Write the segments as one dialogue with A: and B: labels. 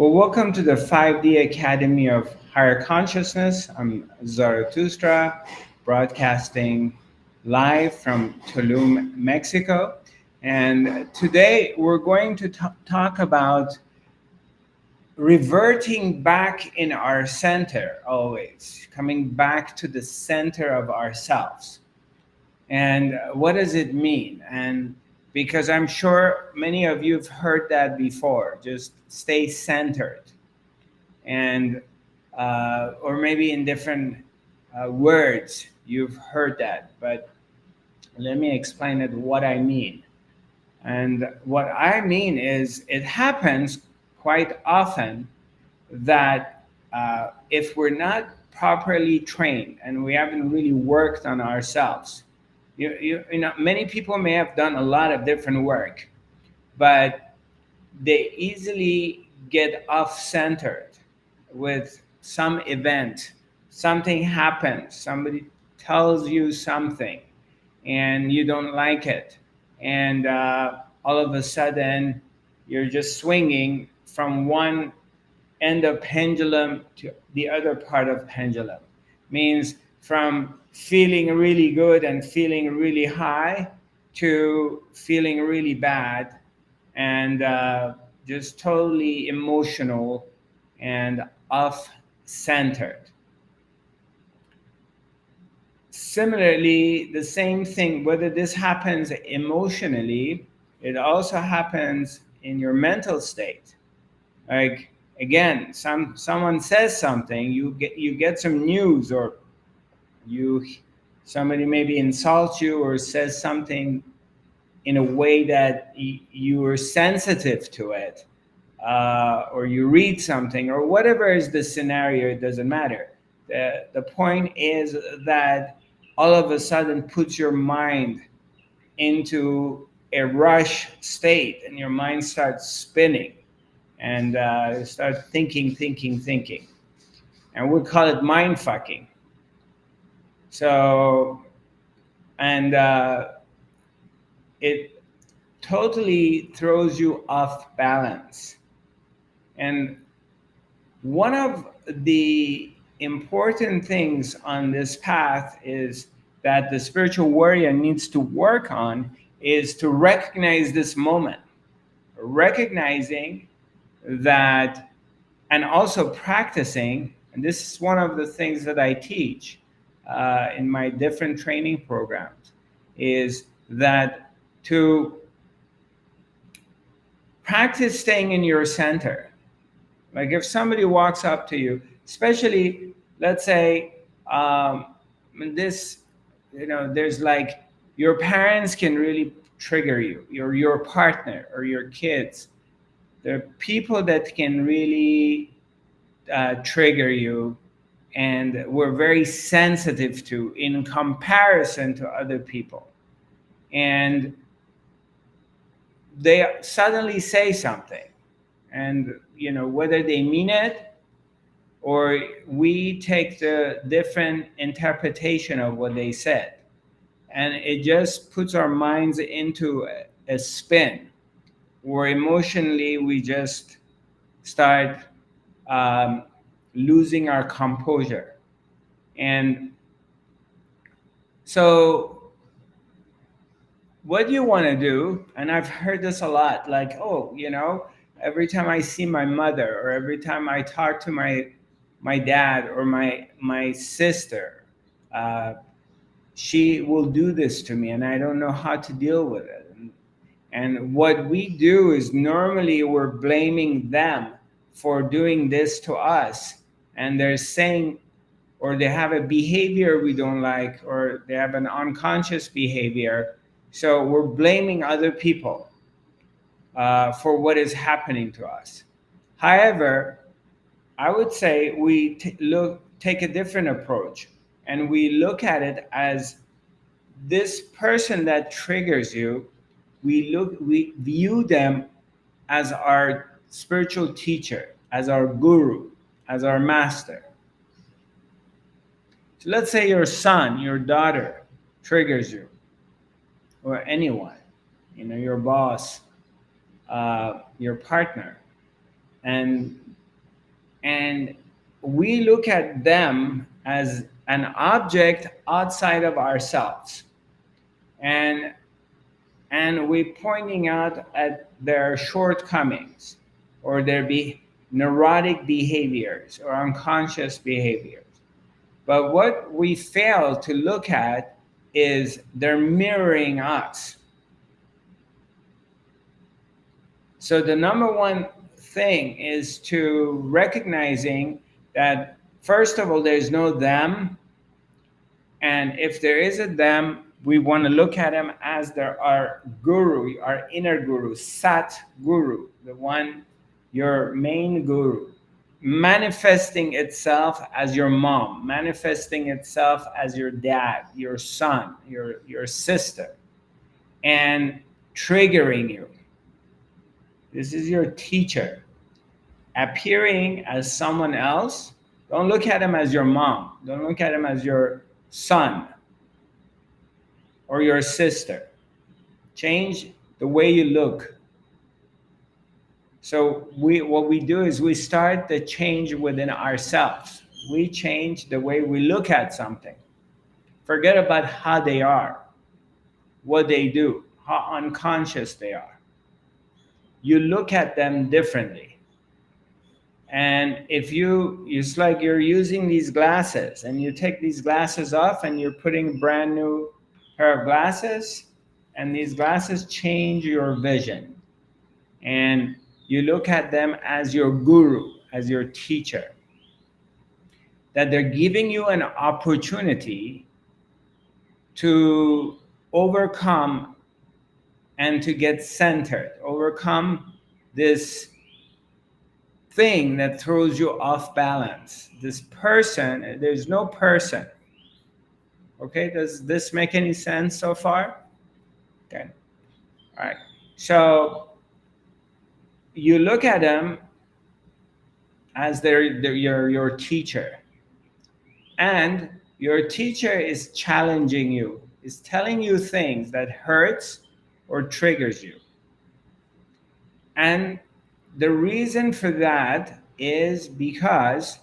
A: Well, welcome to the 5D Academy of Higher Consciousness. I'm Zarathustra, broadcasting live from Tulum, Mexico. And today we're going to talk about reverting back in our center, always coming back to the center of ourselves. And what does it mean? And because I'm sure many of you have heard that before, just stay centered. And or maybe in different words you've heard that, but let me explain it what I mean. And what I mean is it happens quite often that if we're not properly trained and we haven't really worked on ourselves, you know, many people may have done a lot of different work, but they easily get off centered with some event. Something happens, somebody tells you something and you don't like it, and all of a sudden you're just swinging from one end of pendulum to the other part of pendulum. Means from feeling really good and feeling really high to feeling really bad, and just totally emotional and off centered. Similarly, the same thing, whether this happens emotionally, it also happens in your mental state. Like, again, someone says something, you get some news, or you somebody maybe insults you or says something in a way that you are sensitive to it, or you read something, or whatever is the scenario, it doesn't matter. The point is that all of a sudden puts your mind into a rush state, and your mind starts spinning, and you start thinking, and we call it mind fucking. So, and it totally throws you off balance. And one of the important things on this path is that the spiritual warrior needs to work on is to recognize this moment, recognizing that, and also practicing, and this is one of the things that I teach in my different training programs, is that to practice staying in your center. Like if somebody walks up to you, especially, let's say, this, you know, there's like your parents can really trigger you, your partner or your kids. There are people that can really trigger you, and we're very sensitive to in comparison to other people. And they suddenly say something, and you know, whether they mean it or we take the different interpretation of what they said, and it just puts our minds into a spin where emotionally we just start um, losing our composure. And so what you want to do, and I've heard this a lot, like, oh, you know, every time I see my mother, or every time I talk to my dad or my sister, uh, she will do this to me and I don't know how to deal with it. And what we do is normally we're blaming them for doing this to us, and they're saying, or they have a behavior we don't like, or they have an unconscious behavior. So we're blaming other people for what is happening to us. However, I would say we take a different approach, and we look at it as this person that triggers you. We view them as our spiritual teacher, as our guru, as our master. So let's say your son, your daughter triggers you, or anyone, you know, your boss, your partner, and and we look at them as an object outside of ourselves, and we pointing out at their shortcomings or their neurotic behaviors or unconscious behaviors. But what we fail to look at is they're mirroring us. So the number one thing is to recognizing that, first of all, there's no them. And if there is a them, we want to look at them as our guru, our inner guru, Sat Guru, the one, your main guru, manifesting itself as your mom, manifesting itself as your dad, your son, your sister, and triggering you. This is your teacher, appearing as someone else. Don't look at him as your mom. Don't look at him as your son or your sister. Change the way you look. So what we do is we start the change within ourselves. We change the way we look at something. Forget about how they are, what they do, how unconscious they are. You look at them differently. And if it's like you're using these glasses and you take these glasses off and you're putting a brand new pair of glasses, and these glasses change your vision. And you look at them as your guru, as your teacher, that they're giving you an opportunity to overcome and to get centered, overcome this thing that throws you off balance. This person, there's no person. Okay, does this make any sense so far? Okay, all right. So you look at them as your teacher, and your teacher is challenging you, is telling you things that hurts or triggers you. And the reason for that is because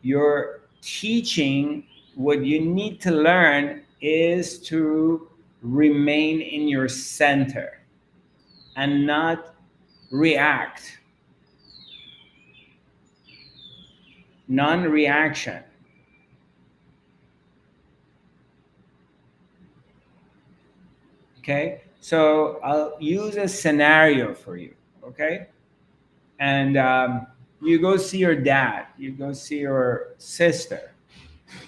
A: you're teaching what you need to learn is to remain in your center and not react. Non-reaction. Okay, so I'll use a scenario for you. Okay, and you go see your dad, you go see your sister,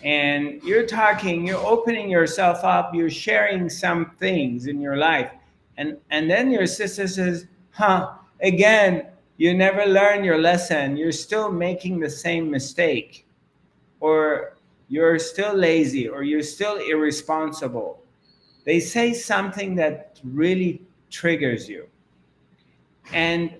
A: and you're talking, you're opening yourself up, you're sharing some things in your life, and then your sister says, again, you never learn your lesson, you're still making the same mistake, or you're still lazy, or you're still irresponsible. They say something that really triggers you, and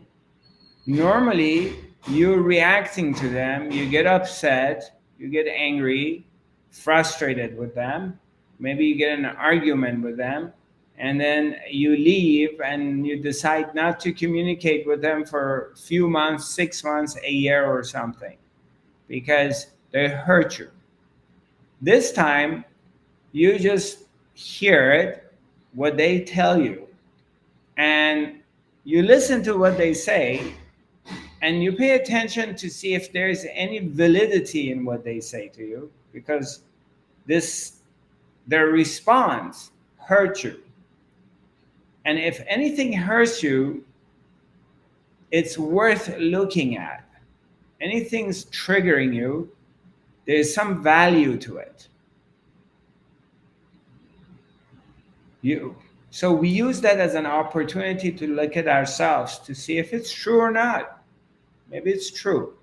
A: normally you're reacting to them, you get upset, you get angry, frustrated with them, maybe you get in an argument with them, and then you leave and you decide not to communicate with them for a few months, 6 months, a year or something, because they hurt you. This time you just hear it, what they tell you, and you listen to what they say, and you pay attention to see if there's any validity in what they say to you, because their response hurts you. And if anything hurts you, it's worth looking at. Anything's triggering you, there's some value to it. So we use that as an opportunity to look at ourselves to see if it's true or not. Maybe it's true.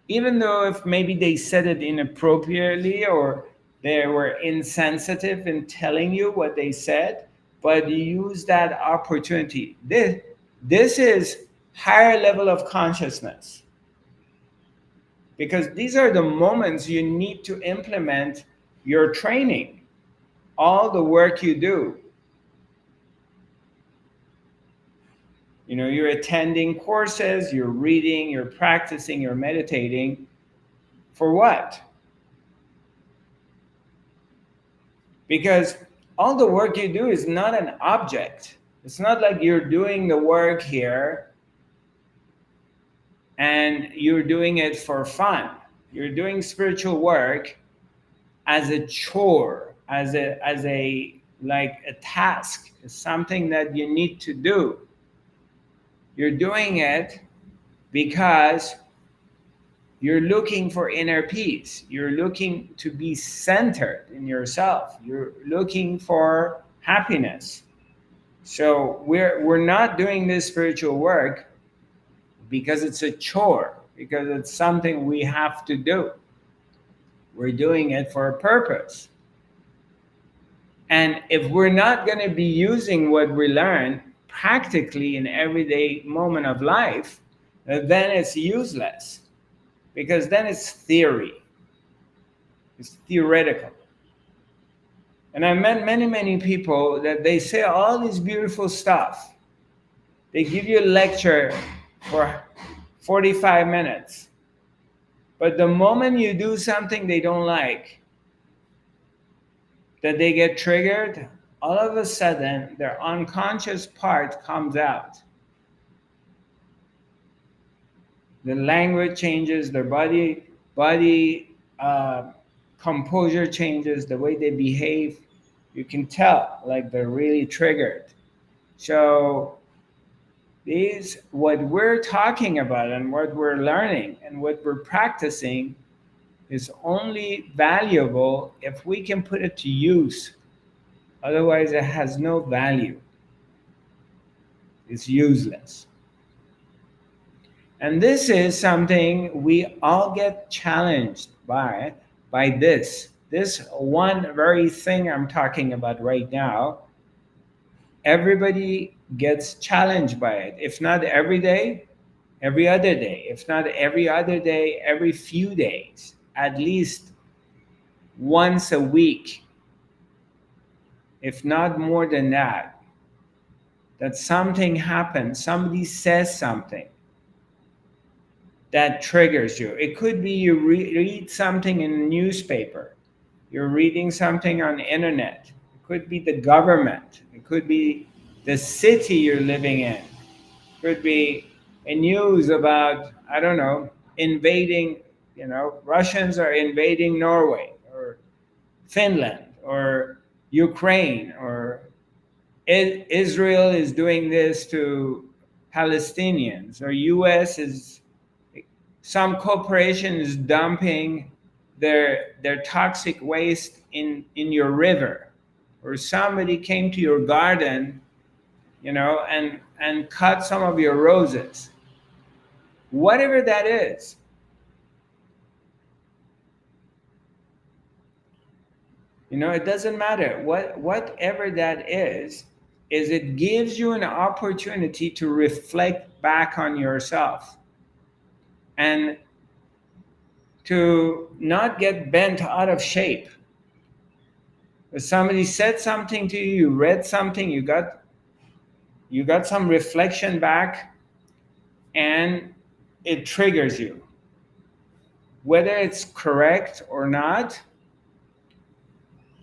A: Even though if maybe they said it inappropriately or they were insensitive in telling you what they said, but you use that opportunity. This is higher level of consciousness, because these are the moments you need to implement your training, all the work you do. You know, you're attending courses, you're reading, you're practicing, you're meditating. For what? Because all the work you do is not an object. It's not like you're doing the work here and you're doing it for fun. You're doing spiritual work as a chore, as a like a task, something that you need to do. You're doing it because you're looking for inner peace. You're looking to be centered in yourself. You're looking for happiness. So we're not doing this spiritual work because it's a chore, because it's something we have to do. We're doing it for a purpose. And if we're not going to be using what we learn practically in everyday moment of life, then it's useless, because then it's theory. It's theoretical. And I met many, many people that they say all this beautiful stuff. They give you a lecture for 45 minutes. But the moment you do something they don't like, that they get triggered, all of a sudden their unconscious part comes out. The language changes, their body composure changes, the way they behave. You can tell, like they're really triggered. So what we're talking about and what we're learning and what we're practicing is only valuable if we can put it to use. Otherwise, it has no value. It's useless. And this is something we all get challenged by this. This one very thing I'm talking about right now, everybody gets challenged by it. If not every day, every other day. If not every other day, every few days. At least once a week. If not more than that. That something happens, somebody says something that triggers you. It could be you read something in a newspaper. You're reading something on the internet. It could be the government. It could be the city you're living in. It could be a news about, I don't know, invading, Russians are invading Norway or Finland or Ukraine, or Israel is doing this to Palestinians, or US is, some corporation is dumping their toxic waste in your river, or somebody came to your garden, and cut some of your roses. Whatever that is, it doesn't matter. Whatever that is it gives you an opportunity to reflect back on yourself and to not get bent out of shape. If somebody said something to you, you read something, you got some reflection back, and it triggers you. Whether it's correct or not,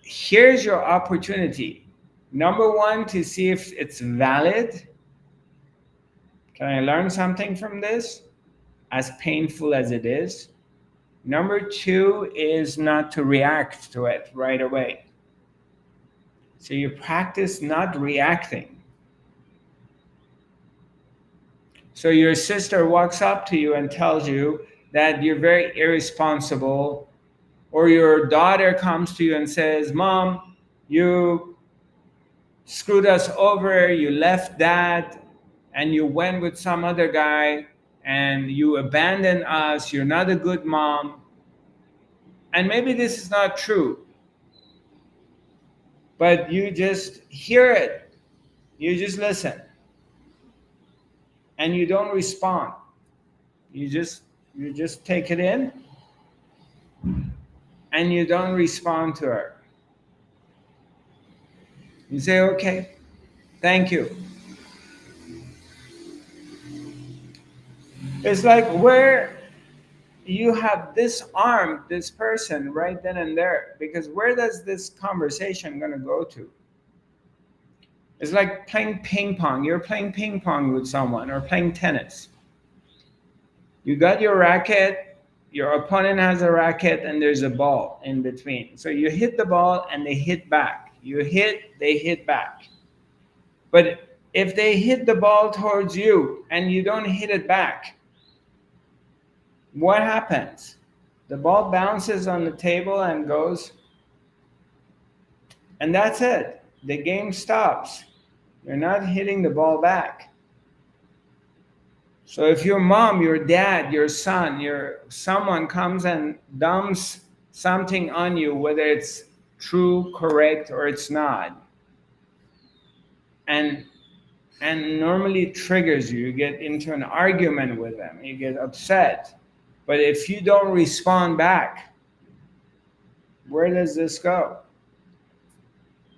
A: here's your opportunity. Number one, to see if it's valid. Can I learn something from this? As painful as it is. Number two is not to react to it right away. So you practice not reacting. So your sister walks up to you and tells you that you're very irresponsible, or your daughter comes to you and says, "Mom, you screwed us over, you left dad, and you went with some other guy, and you abandoned us, you're not a good mom." And maybe this is not true, but you just hear it, you just listen, and you don't respond. You just take it in, and you don't respond to her. You say, "Okay, thank you." It's like where you have disarmed this person right then and there, because where does this conversation going to go to? It's like playing ping pong. You're playing ping pong with someone or playing tennis. You got your racket, your opponent has a racket, and there's a ball in between. So you hit the ball and they hit back. You hit, they hit back. But if they hit the ball towards you and you don't hit it back, what happens? The ball bounces on the table and goes, and that's it. The game stops. You're not hitting the ball back. So if your mom, your dad, your son, your someone comes and dumps something on you, whether it's true, correct, or it's not, and normally triggers you, you get into an argument with them, you get upset. But if you don't respond back, where does this go?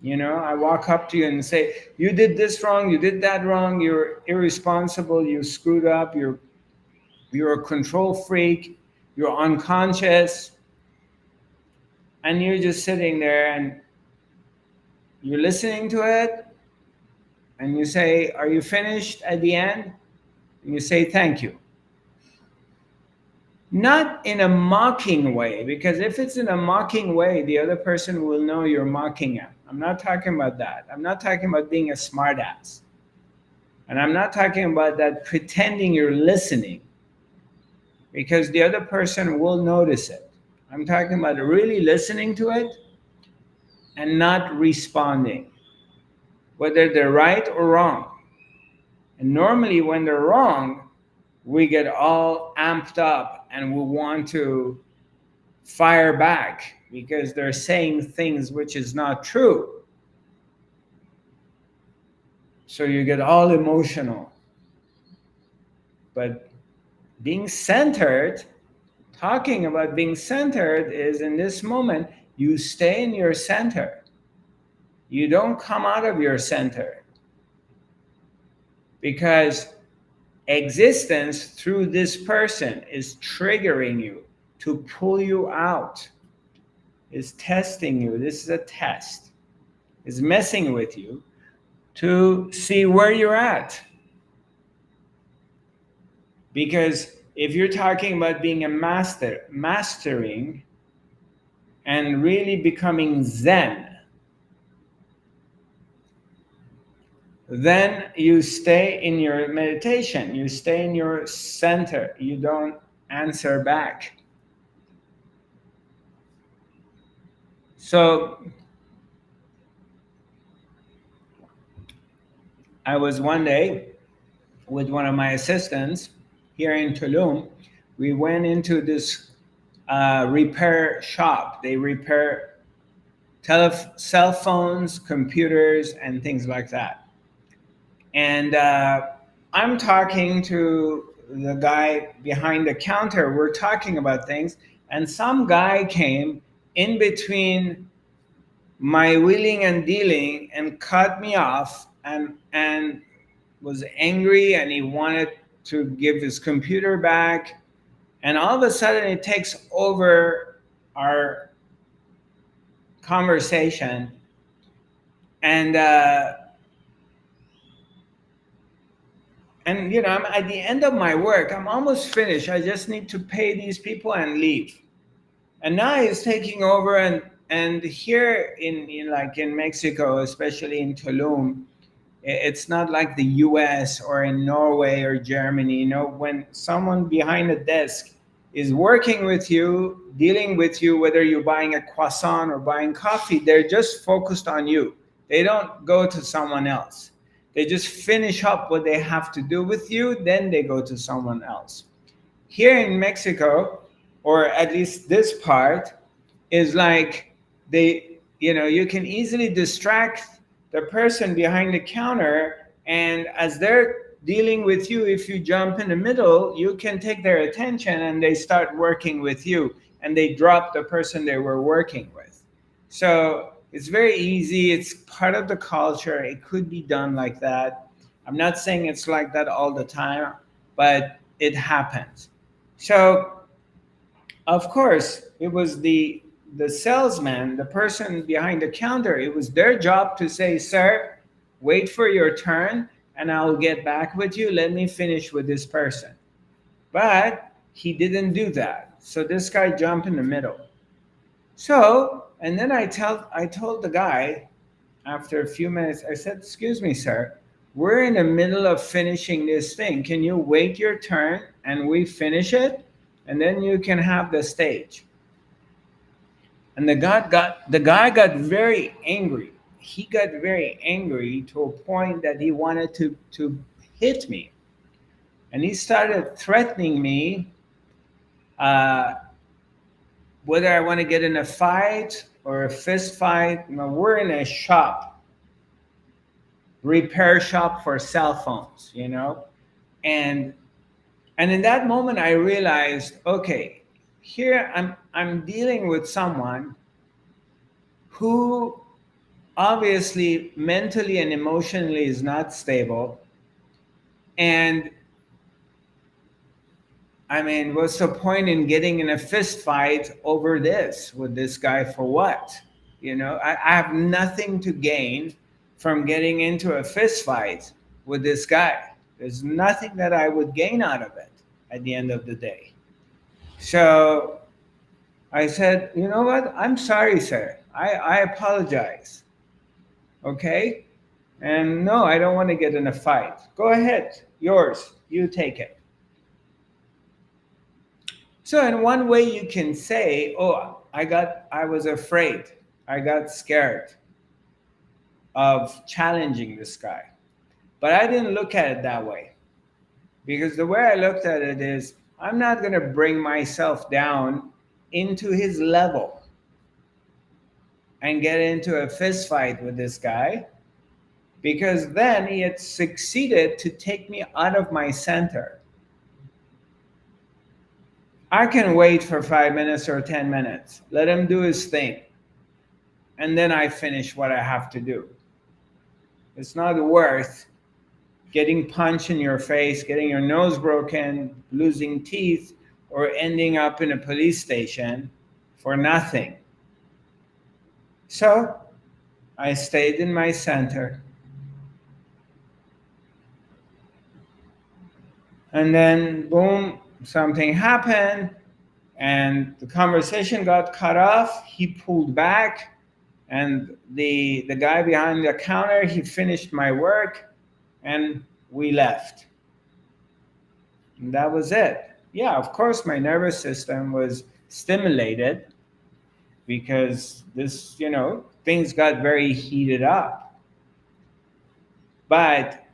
A: You know, I walk up to you and say, you did this wrong, you did that wrong, you're irresponsible, you screwed up, you're a control freak, you're unconscious, and you're just sitting there and you're listening to it, and you say, are you finished at the end? And you say, thank you. Not in a mocking way, because if it's in a mocking way, the other person will know you're mocking him. I'm not talking about that. I'm not talking about being a smartass. And I'm not talking about that pretending you're listening, because the other person will notice it. I'm talking about really listening to it and not responding, whether they're right or wrong. And normally when they're wrong, we get all amped up and we want to fire back because they're saying things which is not true. So you get all emotional. But being centered, talking about being centered, is in this moment, you stay in your center. You don't come out of your center. Because existence through this person is triggering you to pull you out, is testing you. This is a test, is messing with you to see where you're at. Because if you're talking about being a master, mastering and really becoming Zen, then you stay in your meditation, you stay in your center, you don't answer back. So I was one day with one of my assistants here in Tulum. We went into this repair shop. They repair cell phones, computers, and things like that. And I'm talking to the guy behind the counter. We're talking about things, and some guy came in between my wheeling and dealing and cut me off and was angry, and he wanted to give his computer back. And all of a sudden it takes over our conversation. And you know, I'm at the end of my work. I'm almost finished. I just need to pay these people and leave. And now he's taking over. And here in Mexico, especially in Tulum, it's not like the US or in Norway or Germany. You know, when someone behind a desk is working with you, dealing with you, whether you're buying a croissant or buying coffee, they're just focused on you. They don't go to someone else. They just finish up what they have to do with you, then they go to someone else. Here in Mexico, or at least this part, is like you can easily distract the person behind the counter, and as they're dealing with you, if you jump in the middle, you can take their attention and they start working with you, and they drop the person they were working with. So it's very easy. It's part of the culture. It could be done like that. I'm not saying it's like that all the time, but it happens. So of course it was the salesman, the person behind the counter. It was their job to say, sir, wait for your turn and I'll get back with you. Let me finish with this person. But he didn't do that. So this guy jumped in the middle. So, and then I told the guy after a few minutes, I said, excuse me, sir, we're in the middle of finishing this thing. Can you wait your turn and we finish it? And then you can have the stage. And the guy got very angry. He got very angry to a point that he wanted to hit me. And he started threatening me, uh, whether I want to get in a fight or a fist fight. You know, we're in a shop, repair shop for cell phones, you know. And in that moment I realized, okay, here I'm dealing with someone who obviously mentally and emotionally is not stable. And I mean, what's the point in getting in a fist fight over this with this guy for what? You know, I have nothing to gain from getting into a fist fight with this guy. There's nothing that I would gain out of it at the end of the day. So I said, you know what? I'm sorry, sir. I apologize. Okay? And no, I don't want to get in a fight. Go ahead. Yours. You take it. So in one way you can say, oh, I was afraid. I got scared of challenging this guy. But I didn't look at it that way. Because the way I looked at it is, I'm not going to bring myself down into his level and get into a fist fight with this guy, because then he had succeeded to take me out of my center. I can wait for 5 minutes or 10 minutes, let him do his thing, and then I finish what I have to do. It's not worth getting punched in your face, getting your nose broken, losing teeth, or ending up in a police station for nothing. So I stayed in my center. And then, boom, something happened, and the conversation got cut off. He pulled back, and the guy behind the counter, he finished my work, and we left. And that was it. Yeah, of course, my nervous system was stimulated because this, you know, things got very heated up. But,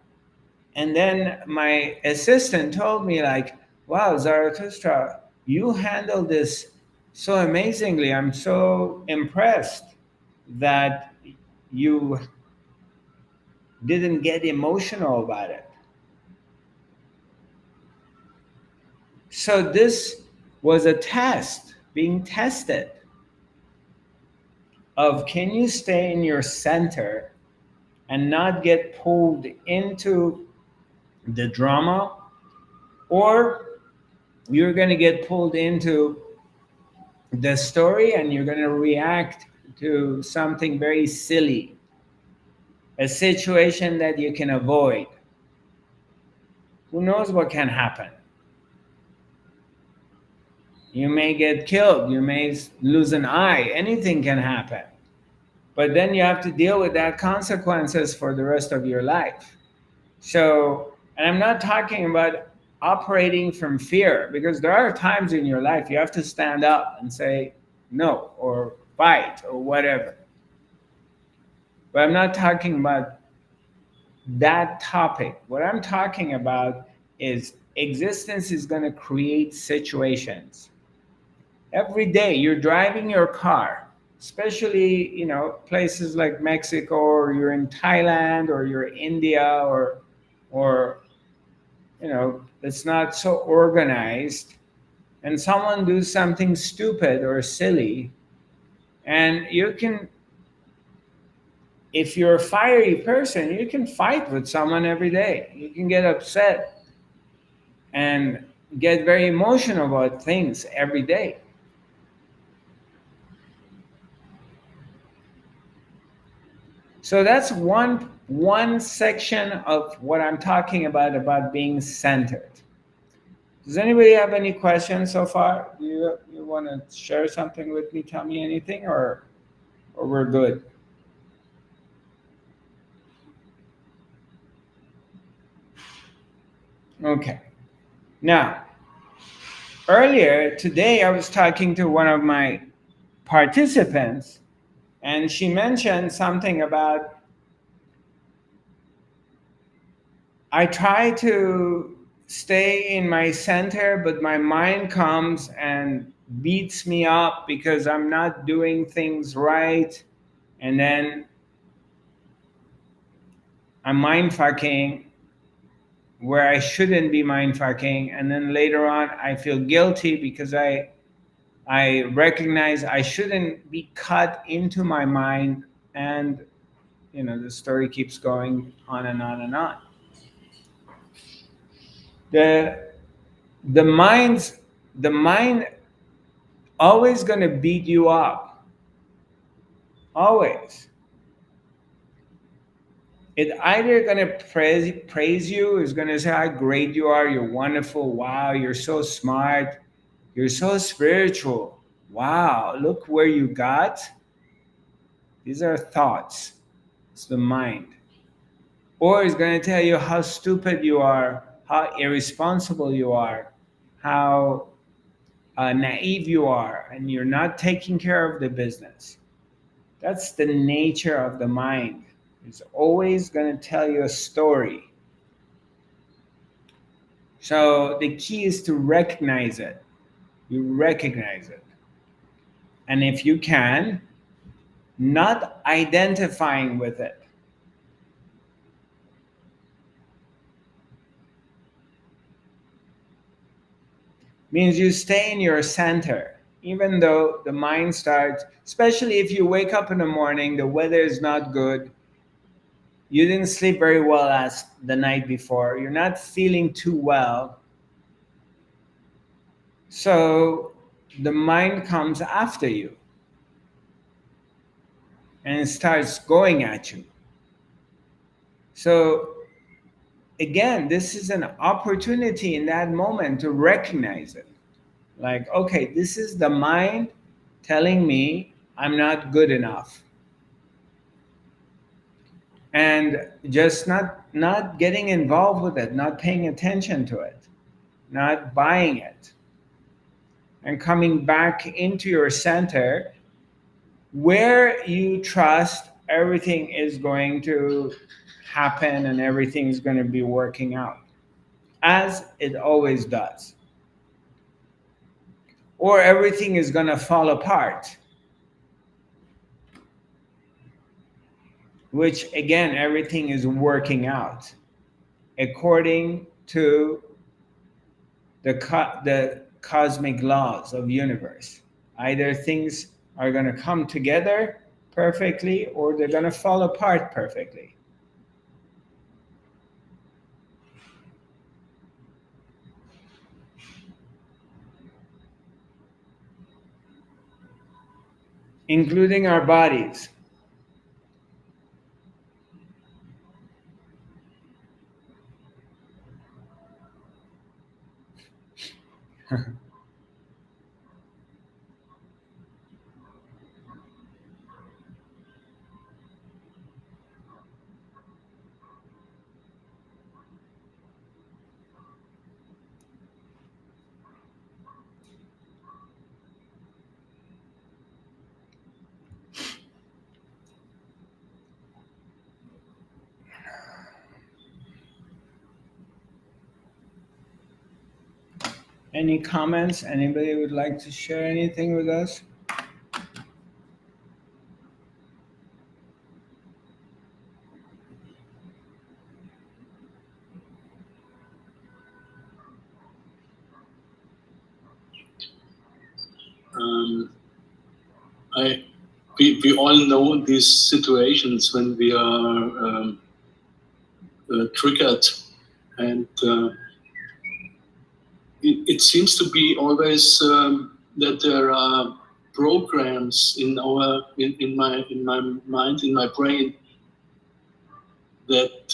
A: and then my assistant told me, like, wow, Zarathustra, you handled this so amazingly. I'm so impressed that you didn't get emotional about it. So this was a test, being tested of, can you stay in your center and not get pulled into the drama, or you're going to get pulled into the story and you're going to react to something very silly, a situation that you can avoid. Who knows what can happen? You may get killed, you may lose an eye, anything can happen. But then you have to deal with that consequences for the rest of your life. So, and I'm not talking about operating from fear, because there are times in your life you have to stand up and say no, or fight, or whatever. But I'm not talking about that topic. What I'm talking about is existence is going to create situations. Every day you're driving your car, especially, you know, places like Mexico, or you're in Thailand, or you're in India, or you know, it's not so organized, and someone does something stupid or silly, and you can, if you're a fiery person, you can fight with someone every day. You can get upset, and get very emotional about things every day. So that's one section of what I'm talking about being centered. Does anybody have any questions so far? You want to share something with me? Tell me anything, or we're good. Okay. Now, earlier today, I was talking to one of my participants, and she mentioned something about I try to stay in my center, but my mind comes and beats me up because I'm not doing things right. And then I'm mind fucking where I shouldn't be mind fucking. And then later on, I feel guilty because I recognize I shouldn't be cut into my mind. And, the story keeps going on and on and on. The, the mind's, the mind always going to beat you up. Always. It either going to praise you, is going to say how great you are, you're wonderful, wow, you're so smart, you're so spiritual, wow, look where you got. These are thoughts. It's the mind. Or it's going to tell you how stupid you are, how irresponsible you are, how naive you are, and you're not taking care of the business. That's the nature of the mind. It's always going to tell you a story. So the key is to recognize it. You recognize it. And if you can, not identifying with it. Means you stay in your center. Even though the mind starts, especially if you wake up in the morning, the weather is not good, you didn't sleep very well last the night before, you're not feeling too well. So the mind comes after you and it starts going at you. So again, this is an opportunity in that moment to recognize it. Like, okay, this is the mind telling me I'm not good enough. And just not getting involved with it, not paying attention to it, not buying it, and coming back into your center where you trust everything is going to happen and everything's going to be working out as it always does. Or everything is going to fall apart, which again, everything is working out according to the cosmic laws of universe. Either things are going to come together perfectly or they're going to fall apart perfectly. Including our bodies. Any comments? Anybody would like to share anything with us?
B: I we all know these situations when we are triggered, and it seems to be always that there are programs in my mind, in my brain, that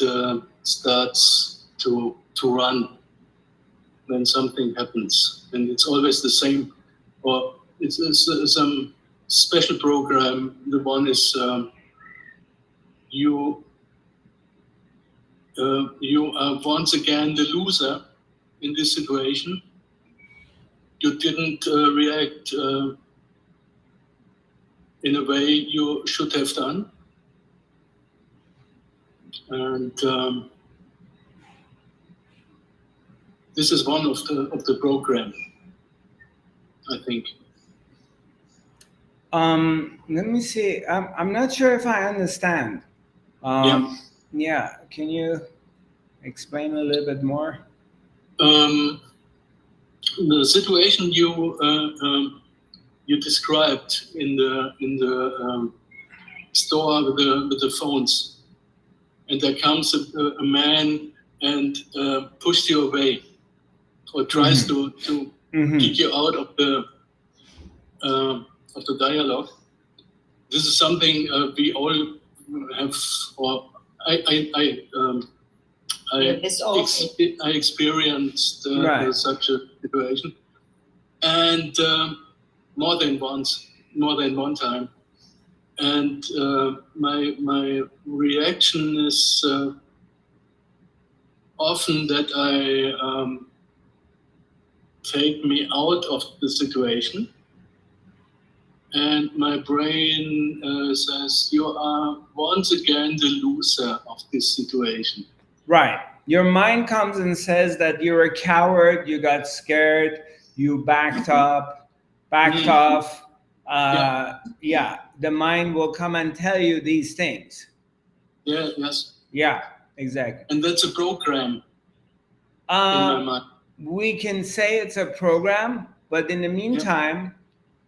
B: starts to run when something happens, and it's always the same, or it's some special program. The one is you are once again the loser in this situation. You didn't react in a way you should have done, and this is one of the program, I think.
A: Let me see. I'm not sure if I understand. Yeah. Can you explain a little bit more?
B: The situation you described in the store with the phones, and there comes a man and pushes you away, or tries to kick you out of the dialogue. This is something we all have, or I experienced such a situation, and more than one time. And my reaction is often that I take me out of the situation, and my brain says, you are once again the loser of this situation.
A: Right. Your mind comes and says that you're a coward, you got scared, you backed off. Yeah, the mind will come and tell you these things.
B: Yeah, yes.
A: Yeah, exactly.
B: And that's a program in my mind.
A: We can say it's a program, but in the meantime,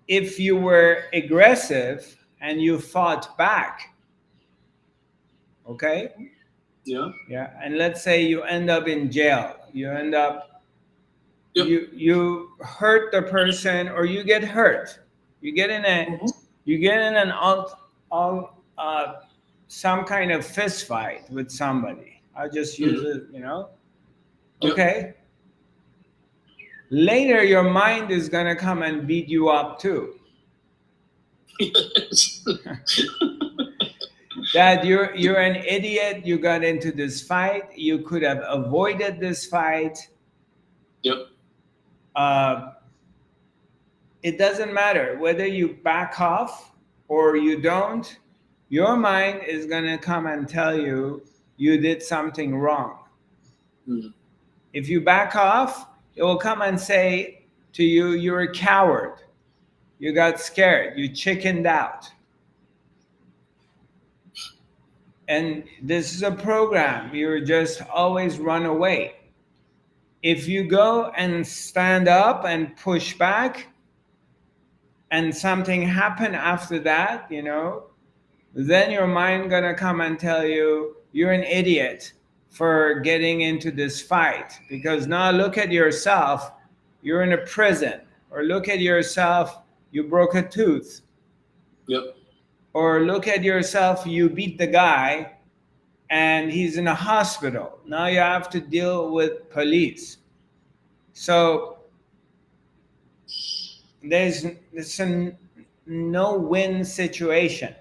A: if you were aggressive and you fought back, okay?
B: Yeah.
A: Yeah, and let's say you end up in jail. You end up, you hurt the person, or you get hurt. You get in an some kind of fist fight with somebody. I'll just use it, Okay. Later, your mind is gonna come and beat you up too.
B: Yes.
A: That you're an idiot. You got into this fight. You could have avoided this fight.
B: Yep.
A: It doesn't matter whether you back off or you don't. Your mind is gonna come and tell you you did something wrong. If you back off, it will come and say to you, you're a coward. You got scared. You chickened out. And this is a program. You're just always run away. If you go and stand up and push back, and something happen after that, then your mind gonna come and tell you you're an idiot for getting into this fight, because now look at yourself, you're in a prison, or look at yourself, you broke a tooth.
B: Yep.
A: Or look at yourself, you beat the guy and he's in a hospital. Now you have to deal with police. So it's a no-win situation.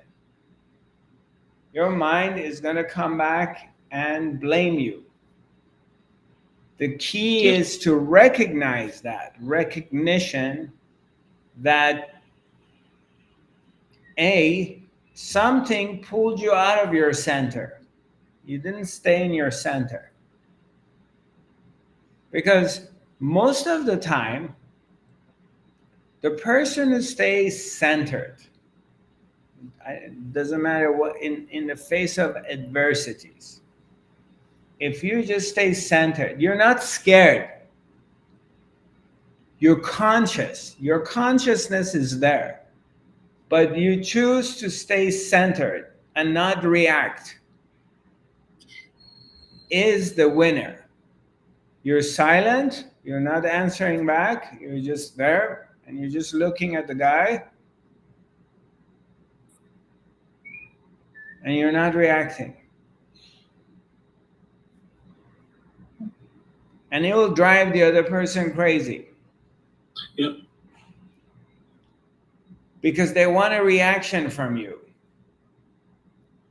A: Your mind is going to come back and blame you. The key is to recognize that, recognition that something pulled you out of your center. You didn't stay in your center. Because most of the time, the person who stays centered, it doesn't matter what, in the face of adversities, if you just stay centered, you're not scared. You're conscious. Your consciousness is there. But you choose to stay centered and not react, is the winner. You're silent, You're not answering back. You're just there and you're just looking at the guy and you're not reacting. And it will drive the other person crazy.
B: Yeah.
A: Because they want a reaction from you.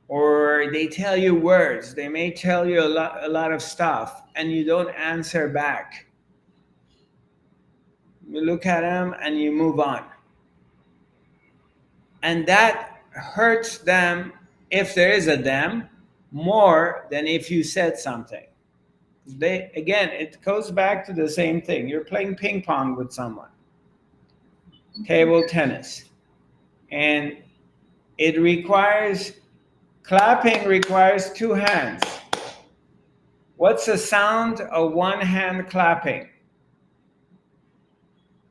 A: Or they tell you words. They may tell you a lot of stuff and you don't answer back. You look at them and you move on. And that hurts them, if there is a them, more than if you said something. Again, it goes back to the same thing. You're playing ping pong with someone, table tennis, and clapping requires two hands. What's the sound of one hand clapping?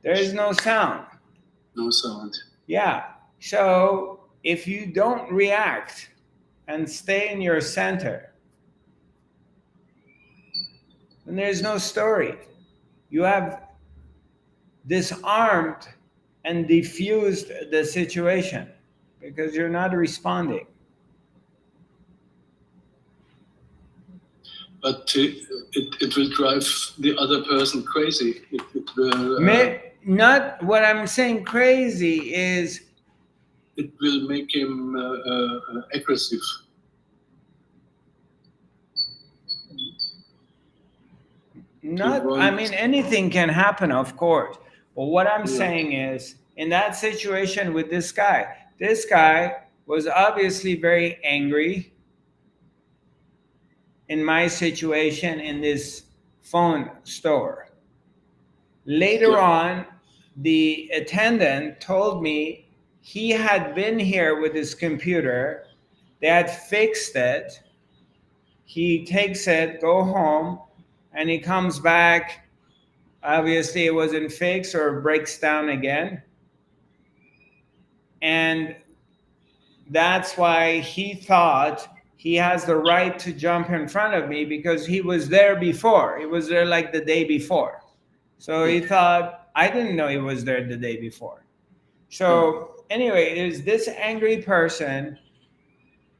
A: There is no sound.
B: No sound.
A: Yeah. So if you don't react and stay in your center, then there's no story. You have disarmed and diffused the situation because you're not responding.
B: But it will drive the other person crazy. It will.
A: Not what I'm saying crazy is.
B: It will make him aggressive.
A: I mean, anything can happen, of course. But what I'm saying is, in that situation with this guy was obviously very angry in my situation in this phone store. Later on, the attendant told me he had been here with his computer. They had fixed it. He takes it, go home, and he comes back. Obviously, it wasn't fixed or breaks down again. And that's why he thought he has the right to jump in front of me because he was there before. He was there like the day before. So he thought, I didn't know he was there the day before. So anyway, there's this angry person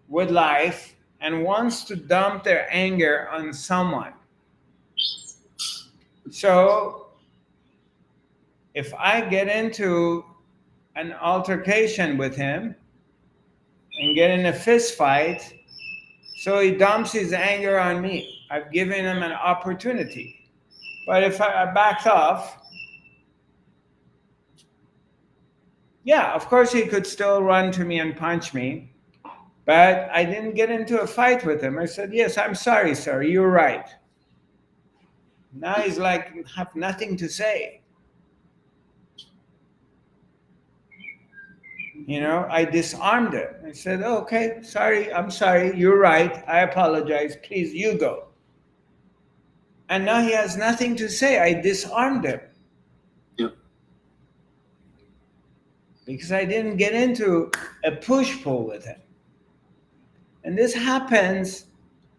A: with life and wants to dump their anger on someone. So if I get into an altercation with him and get in a fist fight, so he dumps his anger on me. I've given him an opportunity. But if I backed off, yeah, of course he could still run to me and punch me. But I didn't get into a fight with him. I said, yes, I'm sorry, sir. You're right. Now he's like, have nothing to say. You know, I disarmed him. I said, oh, okay, sorry, I'm sorry. You're right. I apologize. Please, you go. And now he has nothing to say. I disarmed him.
B: Yeah.
A: Because I didn't get into a push-pull with him. And this happens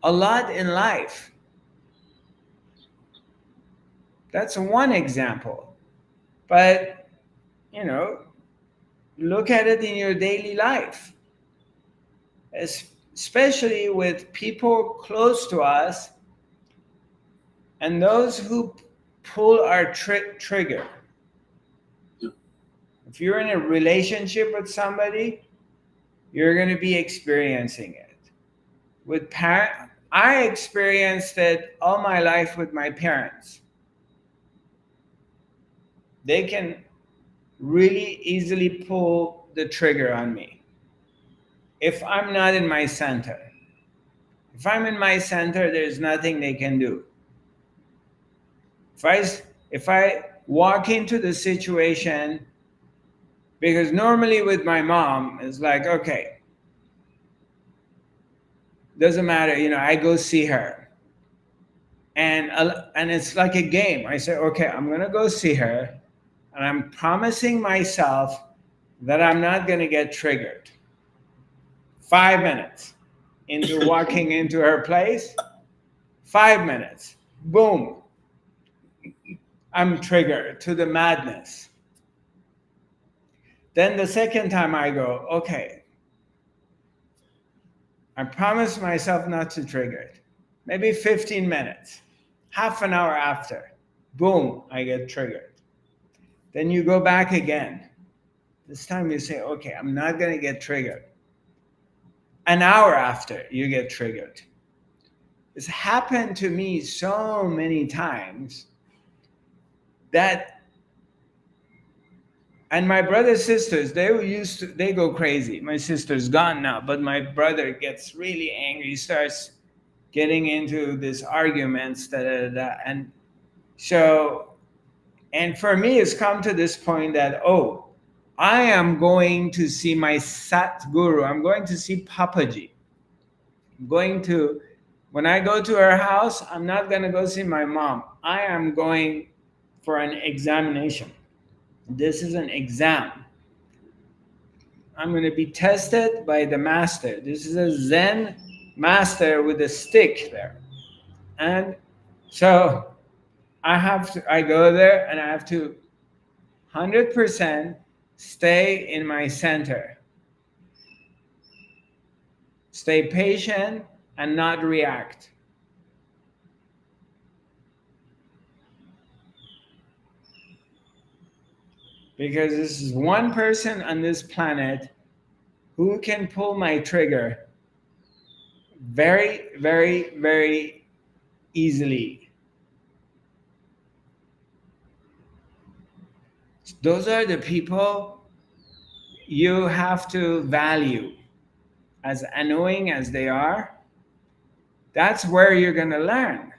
A: a lot in life. That's one example. But, you know, look at it in your daily life. Especially with people close to us and those who pull our trigger.
B: Yeah.
A: If you're in a relationship with somebody, you're going to be experiencing it. With I experienced it all my life with my parents. They can really easily pull the trigger on me if I'm not in my center. If I'm in my center, there's nothing they can do. If I walk into the situation, because normally with my mom, it's like, okay, doesn't matter, you know, I go see her. And it's like a game. I say, okay, I'm going to go see her. And I'm promising myself that I'm not going to get triggered. 5 minutes into walking into her place, 5 minutes, boom. I'm triggered to the madness. Then the second time I go, okay, I promise myself not to trigger it. Maybe 15 minutes, half an hour after, boom, I get triggered. Then you go back again. This time you say, okay, I'm not going to get triggered. An hour after, you get triggered. It's happened to me so many times that, and my brothers, sisters, they go crazy. My sister's gone now, but my brother gets really angry. He starts getting into these arguments, and so, and for me, it's come to this point that, oh, I am going to see my Sat Guru. I'm going to see Papaji. I'm going to, when I go to her house, I'm not going to go see my mom. I am going for an examination. This is an exam. I'm going to be tested by the master. This is a Zen master with a stick there. And so I go there and I have to 100% stay in my center. Stay patient and not react. Because this is one person on this planet who can pull my trigger very, very, very easily. Those are the people you have to value. As annoying as they are, that's where you're going to learn.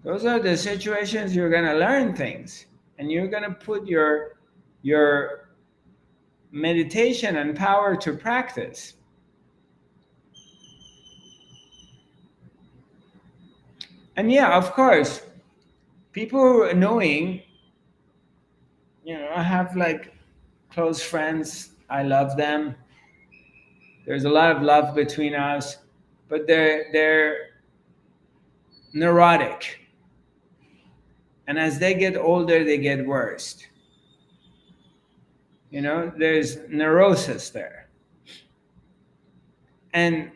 A: Those are the situations you're going to learn things. And you're going to put your meditation and power to practice. And yeah, of course, people who are annoying, I have like close friends. I love them. There's a lot of love between us, but they're neurotic. And as they get older, they get worse. There's neurosis there. And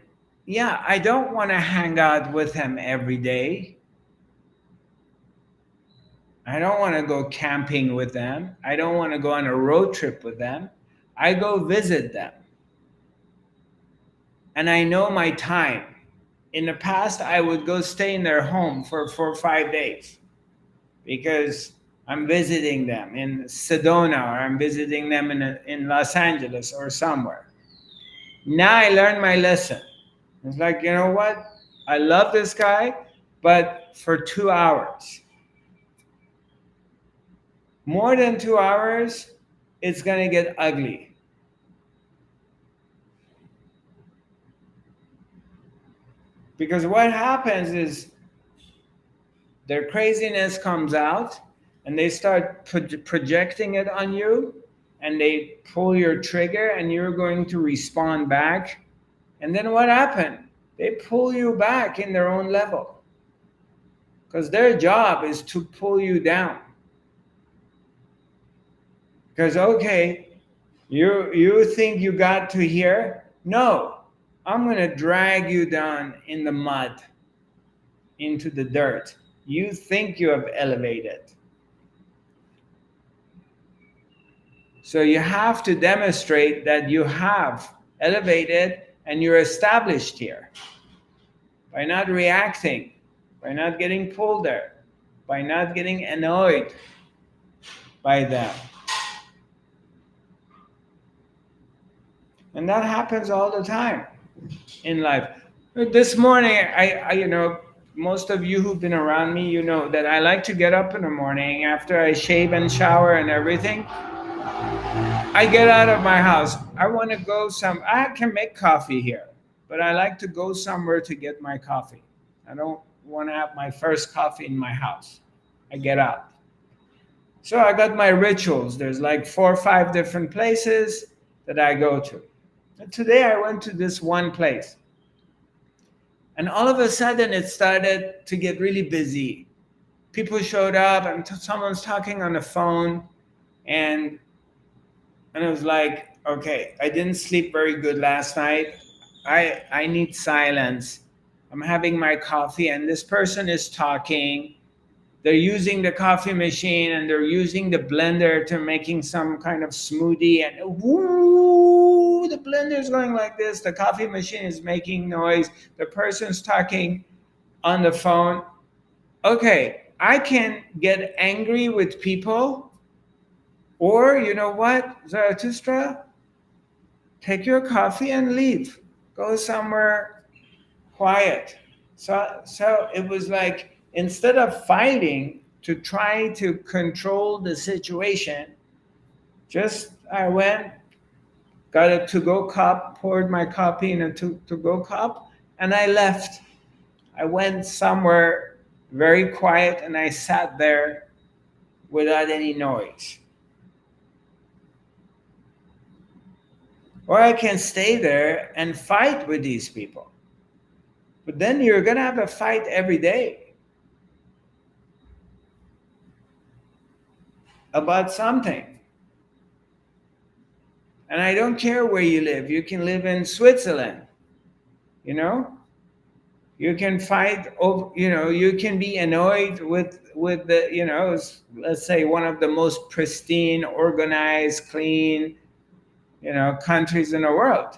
A: yeah, I don't want to hang out with them every day. I don't want to go camping with them. I don't want to go on a road trip with them. I go visit them. And I know my time. In the past, I would go stay in their home for 4 or 5 days because I'm visiting them in Sedona, or I'm visiting them in Los Angeles or somewhere. Now I learned my lesson. It's like, you know what? I love this guy, but for 2 hours. More than 2 hours, it's going to get ugly. Because what happens is their craziness comes out and they start projecting it on you, and they pull your trigger and you're going to respond back. And then what happened? They pull you back in their own level. Because their job is to pull you down. Because, okay, you think you got to here? No, I'm going to drag you down in the mud, into the dirt. You think you have elevated. So you have to demonstrate that you have elevated and you're established here. By not reacting, by not getting pulled there, by not getting annoyed by them. And that happens all the time in life. This morning, I most of you who've been around me, you know that I like to get up in the morning after I shave and shower and everything. I get out of my house. I want to go I can make coffee here, but I like to go somewhere to get my coffee. I don't want to have my first coffee in my house. I get out. So I got my rituals. There's like 4 or 5 different places that I go to. And today I went to this one place. And all of a sudden it started to get really busy. people showed up and someone's talking on the phone, and it was like, okay, I didn't sleep very good last night. I need silence. I'm having my coffee and this person is talking. They're using the coffee machine and they're using the blender to making some kind of smoothie, and woo, the blender is going like this, the coffee machine is making noise, the person's talking on the phone. Okay, I can get angry with people, or you know what, Zarathustra, take your coffee and leave. Go somewhere quiet. So it was like, instead of fighting to try to control the situation, just I went, got a to-go cup, poured my coffee in a to-go cup, and I left. I went somewhere very quiet and I sat there without any noise. Or I can stay there and fight with these people. But then you're going to have a fight every day about something. And I don't care where you live. You can live in Switzerland, you know? You can fight over, you can be annoyed with the, let's say one of the most pristine, organized, clean, countries in the world.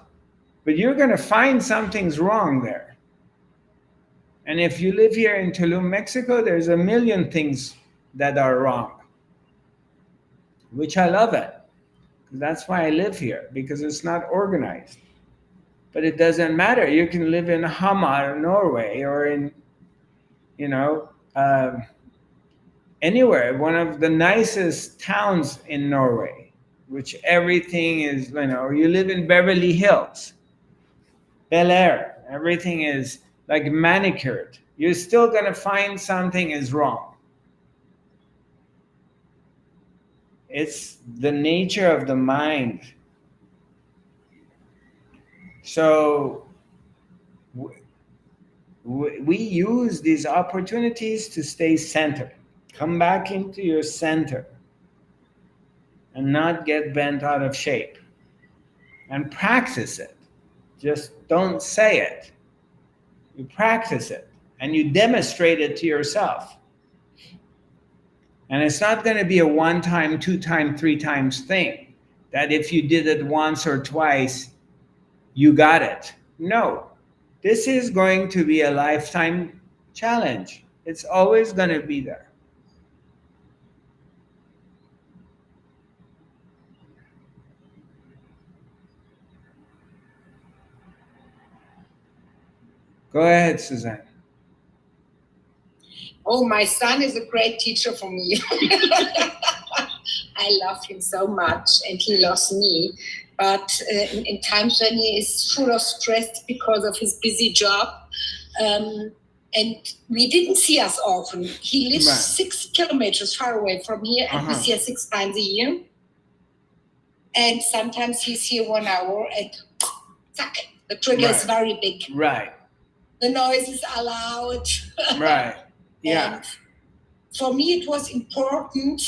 A: But you're going to find something's wrong there. And if you live here in Tulum, Mexico, there's a million things that are wrong, which I love it. That's why I live here, because it's not organized. But it doesn't matter. You can live in Hamar, Norway, or in, you know, anywhere, one of the nicest towns in Norway, which everything is, or you live in Beverly Hills, Bel Air, everything is like manicured. You're still going to find something is wrong. It's the nature of the mind. So we use these opportunities to stay centered. Come back into your center and not get bent out of shape. And practice it. Just don't say it. You practice it and you demonstrate it to yourself. And it's not going to be a one time, two time, three times thing that if you did it once or twice, you got it. No, this is going to be a lifetime challenge. It's always going to be there. Go ahead, Suzanne.
C: Oh, my son is a great teacher for me. I love him so much and he loves me. But in times when he is full of stress because of his busy job, and we didn't see us often. He lives 6 kilometers far away from here, and we see us 6 times a year. And sometimes he's here 1 hour and zack, the trigger is very big.
A: Right.
C: The noises are loud.
A: Right. Yeah.
C: And for me, it was important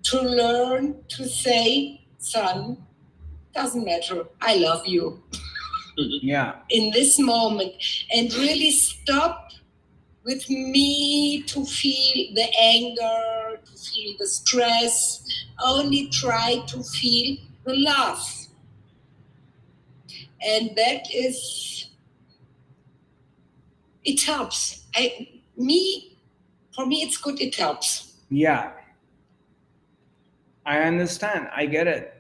C: to learn to say, son, doesn't matter, I love you.
A: Yeah.
C: In this moment, and really stop with me to feel the anger, to feel the stress, only try to feel the love. And that is, it helps. For me, it's good, it helps.
A: Yeah. I understand. I get it.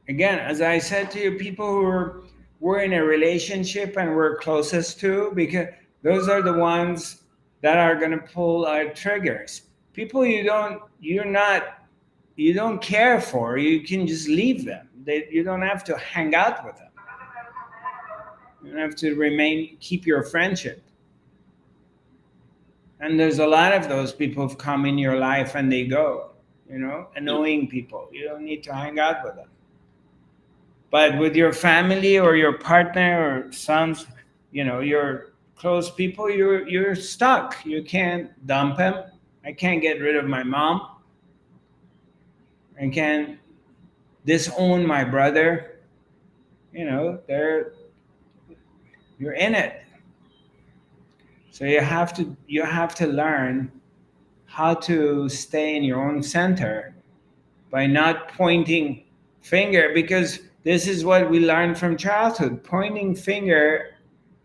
A: Again, as I said to you, people who we're in a relationship and we're closest to, because those are the ones that are going to pull our triggers. People you don't care for, you can just leave them. You don't have to hang out with them. You don't have to keep your friendship. And there's a lot of those people who've come in your life and they go, annoying people. You don't need to hang out with them. But with your family or your partner or sons, your close people, you're stuck. You can't dump him. I can't get rid of my mom. I can't disown my brother. You know, you're in it. So you have to learn how to stay in your own center by not pointing finger, because this is what we learned from childhood, pointing finger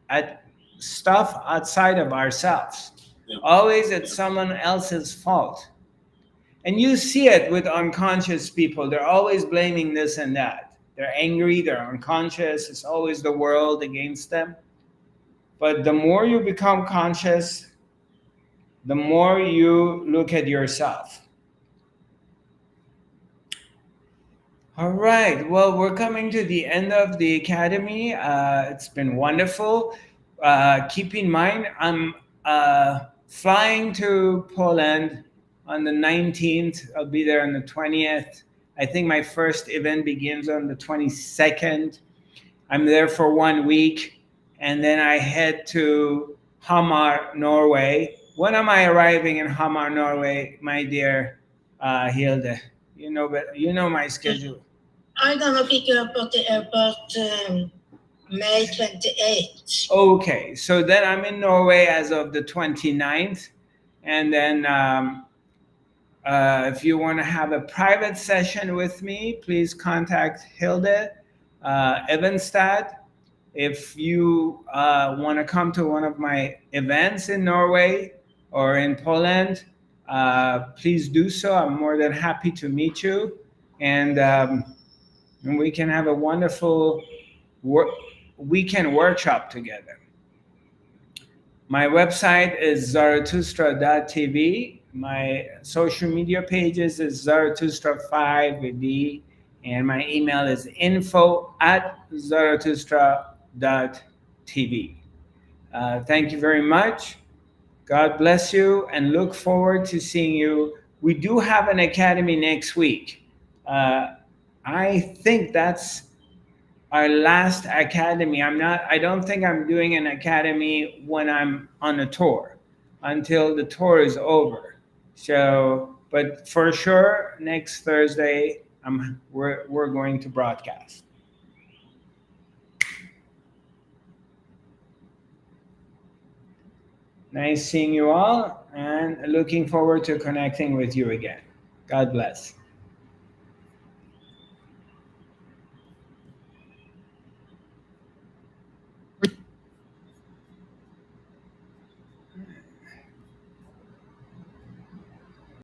A: at stuff outside of ourselves.
B: Yeah.
A: Always it's someone else's fault. And you see it with unconscious people. They're always blaming this and that. They're angry, they're unconscious, it's always the world against them. But the more you become conscious, the more you look at yourself. All right. Well, we're coming to the end of the academy. It's been wonderful. Keep in mind, I'm flying to Poland on the 19th. I'll be there on the 20th. I think my first event begins on the 22nd. I'm there for 1 week, and then I head to Hamar, Norway. When am I arriving in Hamar, Norway, my dear Hilde? You know my schedule.
C: I'm gonna pick you up at the airport May 28th.
A: Okay, so then I'm in Norway as of the 29th, and then if you want to have a private session with me, please contact Hilde Evenstad. If you want to come to one of my events in Norway or in Poland, please do so. I'm more than happy to meet you, and we can have a wonderful weekend workshop together. My website is zarathustra.tv. My social media pages is Zarathustra5 with D, and my email is info@zarathustra.tv. Thank you very much. God bless you, and look forward to seeing you. We do have an academy next week. I think that's our last academy. I don't think I'm doing an academy when I'm on a tour until the tour is over. So, but for sure, next Thursday, we're going to broadcast. Nice seeing you all, and looking forward to connecting with you again. God bless.